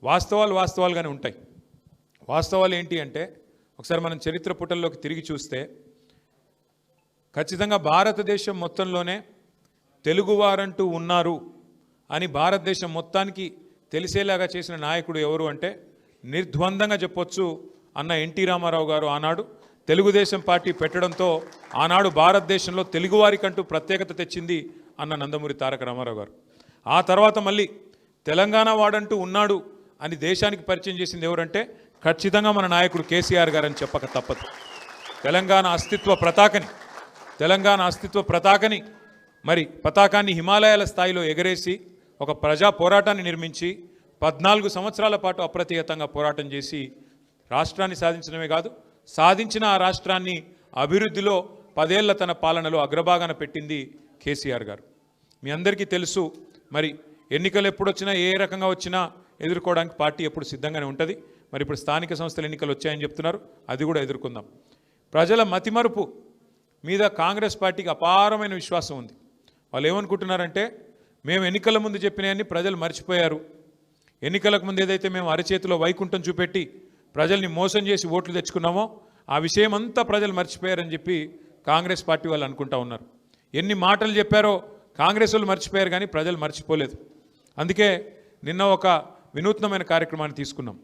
వాస్తవాలు వాస్తవాలుగానే ఉంటాయి. వాస్తవాలు ఏంటి అంటే ఒకసారి మనం చరిత్ర పుటల్లోకి తిరిగి చూస్తే ఖచ్చితంగా భారతదేశం మొత్తంలోనే తెలుగువారంటూ ఉన్నారు అని భారతదేశం మొత్తానికి తెలిసేలాగా చేసిన నాయకుడు ఎవరు అంటే నిర్ద్వందంగా చెప్పొచ్చు అన్న ఎన్టీ రామారావు గారు. ఆనాడు తెలుగుదేశం పార్టీ పెట్టడంతో ఆనాడు భారతదేశంలో తెలుగువారికంటూ ప్రత్యేకత తెచ్చింది అన్న నందమూరి తారక రామారావు గారు. ఆ తర్వాత మళ్ళీ తెలంగాణ వాడంటూ ఉన్నాడు అని దేశానికి పరిచయం చేసింది ఎవరంటే ఖచ్చితంగా మన నాయకుడు కేసీఆర్ గారు అని చెప్పక తప్పదు. తెలంగాణ అస్తిత్వ పతాకని మరి పతాకాన్ని హిమాలయాల స్థాయిలో ఎగరేసి ఒక ప్రజా పోరాటాన్ని నిర్మించి 14 సంవత్సరాల పాటు అప్రతిహతంగా పోరాటం చేసి రాష్ట్రాన్ని సాధించడమే కాదు, సాధించిన ఆ రాష్ట్రాన్ని అభివృద్ధిలో 10 ఏళ్ల తన పాలనలో అగ్రభాగాన పెట్టింది కేసీఆర్ గారు. మీ అందరికీ తెలుసు, మరి ఎన్నికలు ఎప్పుడు వచ్చినా ఏ రకంగా వచ్చినా ఎదుర్కోవడానికి పార్టీ ఎప్పుడు సిద్ధంగానే ఉంటుంది. మరి ఇప్పుడు స్థానిక సంస్థల ఎన్నికలు వచ్చాయని చెప్తున్నారు, అది కూడా ఎదుర్కొందాం. ప్రజల మతిమరుపు మీద కాంగ్రెస్ పార్టీకి అపారమైన విశ్వాసం ఉంది. వాళ్ళు ఏమనుకుంటున్నారంటే మేము ఎన్నికల ముందు చెప్పినవన్నీ ప్రజలు మర్చిపోయారు, ఎన్నికలకు ముందు ఏదైతే మేము అరచేతిలో వైకుంఠం చూపెట్టి ప్రజల్ని మోసం చేసి ఓట్లు తెచ్చుకున్నామో ఆ విషయం అంతా ప్రజలు మర్చిపోయారని చెప్పి కాంగ్రెస్ పార్టీ వాళ్ళు అనుకుంటా ఉన్నారు. ఎన్ని మాటలు చెప్పారో కాంగ్రెస్ వాళ్ళు మర్చిపోయారు, కానీ ప్రజలు మర్చిపోలేదు. అందుకే నిన్న ఒక వినూత్నమైన కార్యక్రమాన్ని తీసుకున్నాం.